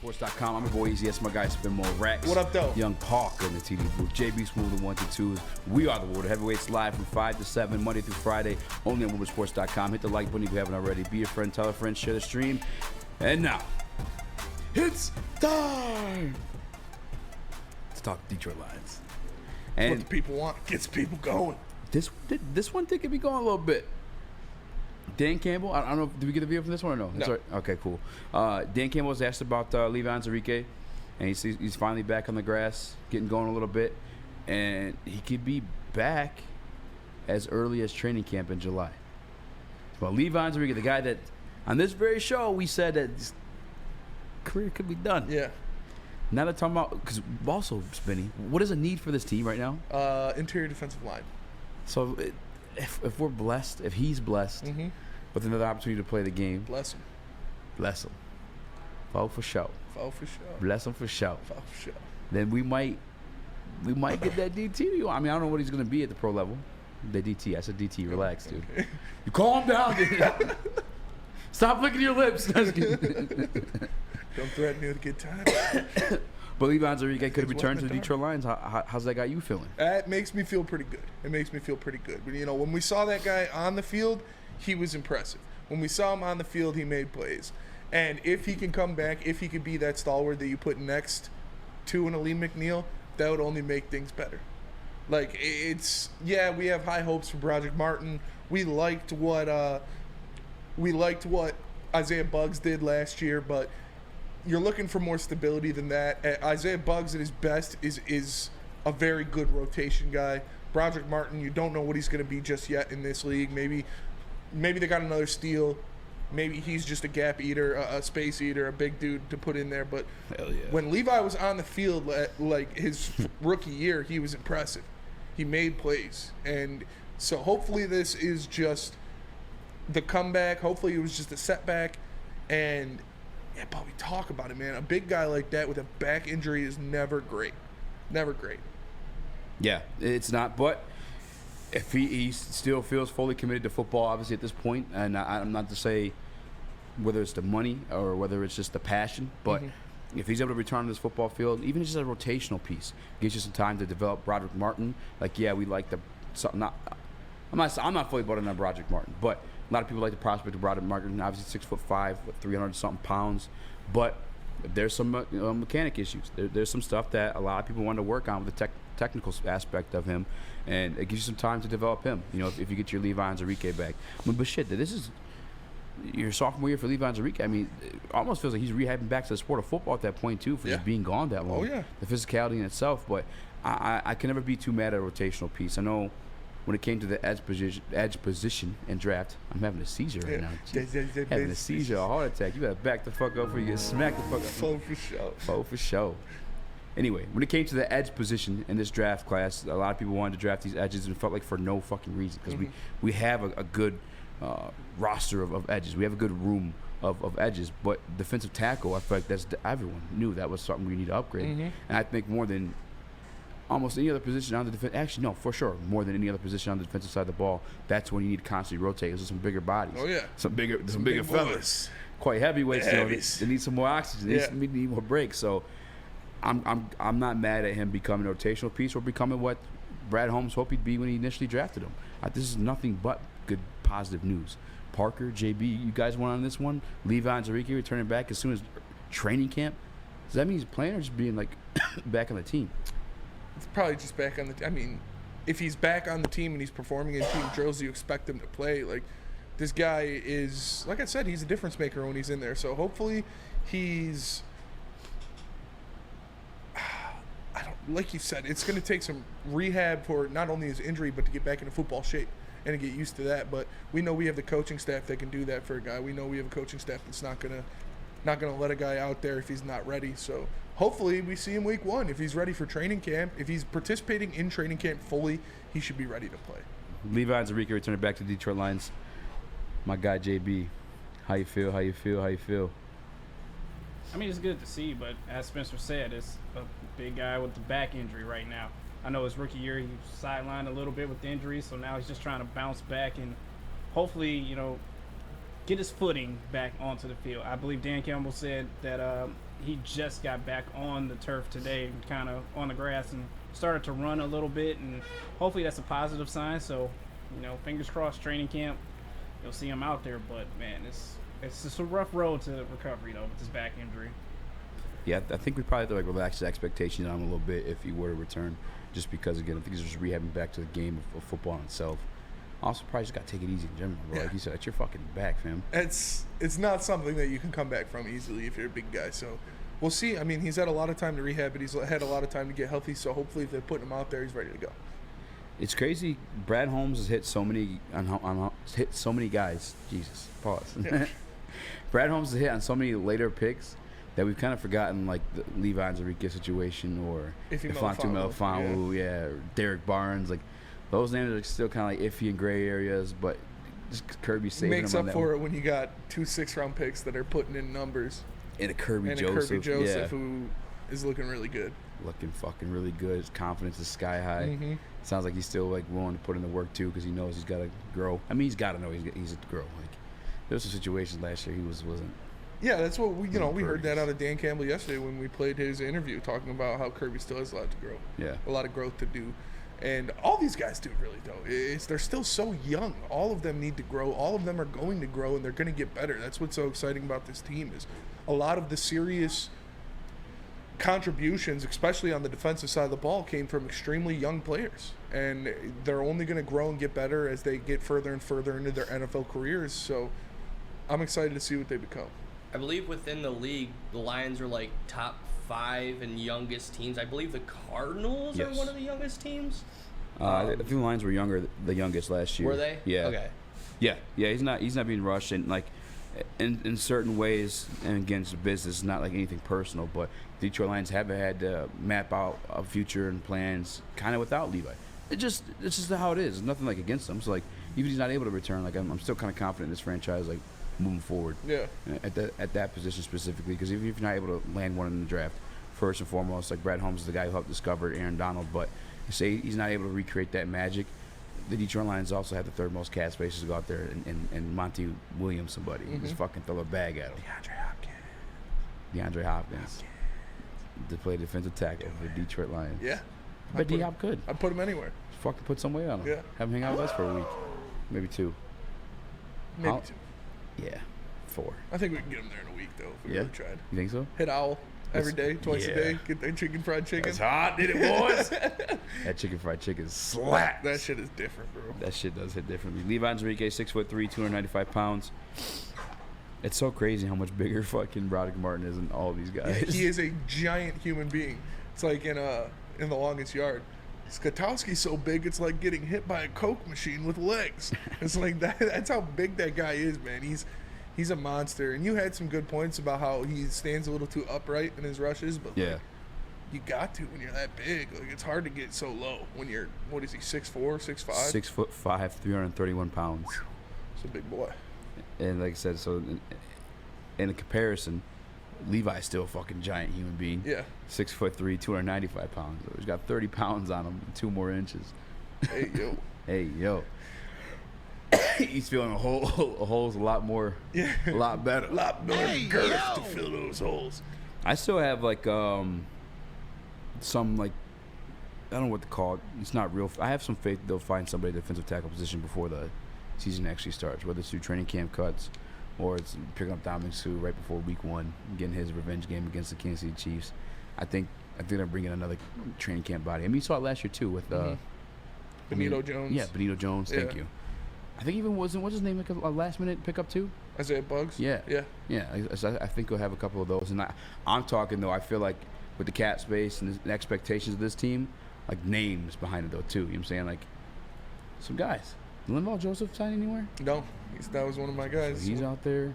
WoodwardSports.com. I'm your boy Easy. That's my guy Spin More Rex. What up, though? Young Park in the TV booth. JB Smooth, the 1 to 2s. We are the Woodward Heavyweights, live from 5 to 7, Monday through Friday, only on WoodwardSports.com. Hit the like button if you haven't already. Be a friend, tell a friend, share the stream. And now, it's time to talk Detroit Lions. And what the people want gets people going. This one did get me going a little bit. Dan Campbell, I don't know, did we get a video from this one or no? No. Right. Okay, cool. Dan Campbell was asked about Levi Onwuzurike, and he's finally back on the grass, getting going a little bit, and he could be back as early as training camp in July. Well, Levi Onwuzurike, the guy that, on this very show, we said that his career could be done. Yeah. Now they're talking about, because also, Spinny, what is a need for this team right now? Interior defensive line. So if we're blessed, if he's blessed with another opportunity to play the game, Bless him. bless him. Fall for sure. Fall for sure. Bless him for sure. Fall for sure. Then we might get that DT. I mean, I don't know what he's going to be at the pro level. The DT. I said DT. Relax, dude. Okay. You calm down, dude. Stop licking your lips. Don't threaten me with a good time. But Levi Onwuzurike could return to the Detroit Lions. How's that got you feeling? That makes me feel pretty good. It makes me feel pretty good. But, you know, when we saw that guy on the field, he was impressive. When we saw him on the field, he made plays. And if he can come back, if he could be that stalwart that you put next to an Aleem McNeil, that would only make things better. Like, we have high hopes for Broderick Martin. We liked what Isaiah Buggs did last year, but you're looking for more stability than that. Isaiah Buggs at his best is a very good rotation guy. Broderick Martin, you don't know what he's going to be just yet in this league. Maybe they got another steal. Maybe he's just a gap eater, a space eater, a big dude to put in there. But Hell yeah. when Levi was on the field, like his rookie year, he was impressive. He made plays. And so hopefully this is just the comeback. Hopefully it was just a setback. And yeah, but we talk about it, man. A big guy like that with a back injury is never great. Never great. Yeah, it's not. But if he still feels fully committed to football, obviously at this point, and I'm not to say whether it's the money or whether it's just the passion, but if he's able to return to this football field, even just a rotational piece, gives you some time to develop Broderick Martin. Like, yeah, we like I'm not fully bought in on Broderick Martin, but a lot of people like the prospect of Broderick Martin. Obviously 6'5", 300-something pounds, but there's some mechanic issues. There's some stuff that a lot of people want to work on with the technical aspect of him, and it gives you some time to develop him. You know, if you get your Levi Onwuzurike back. I mean, but shit, this is your sophomore year for Levi Onwuzurike. I mean, it almost feels like he's rehabbing back to the sport of football at that point too, for just being gone that long. Oh yeah, the physicality in itself. But I can never be too mad at a rotational piece. I know. When it came to the edge position and draft, I'm having a seizure right now. Having a seizure, a heart attack. You gotta back the fuck up or you get smacked the fuck up. Foe for sure. Foe for sure. Anyway, when it came to the edge position in this draft class, a lot of people wanted to draft these edges and felt like for no fucking reason, because we have a good roster of edges. We have a good room of edges, but defensive tackle, I feel like everyone knew that was something we need to upgrade. And I think more than almost any other position on the defense. Actually, no, for sure, more than any other position on the defensive side of the ball. That's when you need to constantly rotate. There's some bigger bodies. Oh yeah, some bigger fellas. Quite heavyweights. They need some more oxygen. They need more breaks. So, I'm not mad at him becoming a rotational piece or becoming what Brad Holmes hoped he'd be when he initially drafted him. This is nothing but good, positive news. Parker, JB, you guys went on this one. Levi Onwuzurike returning back as soon as training camp. Does that mean he's playing or just being like back on the team? It's probably just back on the I mean, if he's back on the team and he's performing in team drills, you expect him to play. Like, this guy is, like I said, he's a difference maker when he's in there. So hopefully he's, like you said, it's going to take some rehab for not only his injury, but to get back into football shape and to get used to that. But we know we have the coaching staff that can do that for a guy. We know we have a coaching staff that's not going to let a guy out there if he's not ready. So hopefully we see him week 1. If he's ready for training camp, if he's participating in training camp fully, he should be ready to play. Levi Onwuzurike returning back to the Detroit Lions. My guy JB, how you feel? I mean, it's good to see, but as Spencer said, it's a big guy with the back injury right now. I know his rookie year he was sidelined a little bit with the injury, so now he's just trying to bounce back and hopefully, you know, get his footing back onto the field. I believe Dan Campbell said that he just got back on the turf today, kind of on the grass, and started to run a little bit, and hopefully that's a positive sign. So, fingers crossed, training camp, you'll see him out there. But man, it's just a rough road to recovery though with this back injury. Yeah, I think we probably have to relax the expectations on him a little bit if he were to return, just because again I think he's just rehabbing back to the game of football itself. Also, probably just got to take it easy in general, bro. Like you said, that's your fucking back, fam. It's not something that you can come back from easily if you're a big guy. So we'll see. I mean, he's had a lot of time to rehab, but he's had a lot of time to get healthy. So hopefully, if they're putting him out there, he's ready to go. It's crazy. Brad Holmes has hit so many hit so many guys. Jesus, pause. Yeah. Brad Holmes has hit on so many later picks that we've kind of forgotten, like the Levi Enrique situation or Ifantu Melifonwu, or Derek Barnes. Like those names are still kind of like iffy and gray areas, but just Kirby saving makes them up on for that it when you got 2 6-round picks that are putting in numbers. And a Kirby Joseph, yeah. who is looking really good. Looking fucking really good. His confidence is sky high. Mm-hmm. Sounds like he's still like willing to put in the work too, because he knows he's got to grow. I mean, he's got to know he's to grow. Like there was some situations last year he wasn't. Yeah, that's what we heard that out of Dan Campbell yesterday when we played his interview, talking about how Kirby still has a lot to grow. Yeah, a lot of growth to do. And all these guys do, really, though. They're still so young. All of them need to grow. All of them are going to grow, and they're going to get better. That's what's so exciting about this team is a lot of the serious contributions, especially on the defensive side of the ball, came from extremely young players. And they're only going to grow and get better as they get further and further into their NFL careers. So I'm excited to see what they become. I believe within the league, the Lions are like top 5 and youngest teams. I believe the Cardinals are one of the youngest teams. I think the Lions were the youngest last year. Were they? Yeah. Okay. Yeah. He's not being rushed, and like in certain ways, and again, it's business, not like anything personal. But Detroit Lions haven't had to map out a future and plans kind of without Levi. It's just how it is. There's nothing like against them. So like even if he's not able to return, like I'm still kind of confident in this franchise, like moving forward. Yeah. At that position specifically, because even if you're not able to land one in the draft, first and foremost, like Brad Holmes is the guy who helped discover Aaron Donald, but say he's not able to recreate that magic. The Detroit Lions also have the third most cap spaces to go out there and Monty Williams somebody. Just fucking throw a bag at him. DeAndre Hopkins. To play defensive tackle for the Detroit Lions. Yeah. But D-Hop could. I'd put him anywhere. Fuck to put some weight on him. Yeah. Have him hang out with us for a week. Maybe 2. Maybe 2. Yeah. 4. I think we can get him there in a week, though, if we really tried. You think so? Hit Owl every day, twice a day. Get that fried chicken. That's hot, did it, boys? That fried chicken slaps. That shit is different, bro. That shit does hit differently. Levi Enrique, 6'3", 295 pounds. It's so crazy how much bigger fucking Broderick Martin is than all these guys. Yeah, he is a giant human being. It's like in The Longest Yard. Skatowski's so big, it's like getting hit by a Coke machine with legs. It's like that. That's how big that guy is, man. He's a monster. And you had some good points about how he stands a little too upright in his rushes, but yeah, like, you got to when you're that big. Like it's hard to get so low when you're 6'4", 6'5". 6'5", 331 pounds. It's a big boy. And like I said, so in a comparison, Levi's still a fucking giant human being. Yeah. 6'3", 295 pounds. So he's got 30 pounds on him, 2 more inches. Hey yo. Hey yo. He's feeling a holes a lot more, a lot better. A lot more girth to fill those holes. I still have like some like I don't know what to call it. It's not real. I have some faith they'll find somebody at the defensive tackle position before the season actually starts, whether it's through training camp cuts or it's picking up Dominic Sue right before week 1, getting his revenge game against the Kansas City Chiefs. I think they're bringing another training camp body. I mean, you saw it last year too with Benito Jones. Yeah, Benito Jones. Thank you. I think even what's his name, like a last minute pickup too? Isaiah Bugs? Yeah. Yeah. I think we'll have a couple of those. And I'm talking, though, I feel like with the cap space and the expectations of this team, like names behind it, though, too. You know what I'm saying? Like some guys. Linval Joseph sign anywhere? No. That was one of my guys. So he's out there.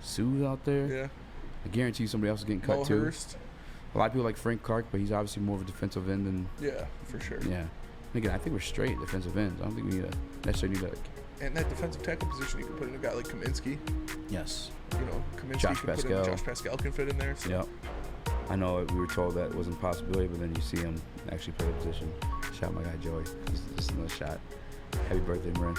Sue's out there. Yeah. I guarantee you somebody else is getting cut, too. Hurst. A lot of people like Frank Clark, but he's obviously more of a defensive end than... Yeah, for sure. Yeah. And again, I think we're straight defensive ends. I don't think we necessarily need and that defensive tackle position, you can put in a guy like Kaminsky. Yes. You know, Kaminsky Josh can Pascal. put in, Josh Pascal can fit in there. So. Yep. I know we were told that wasn't a possibility, but then you see him actually play the position. Shout out my guy Joey. Just another shot. Happy birthday, Marin.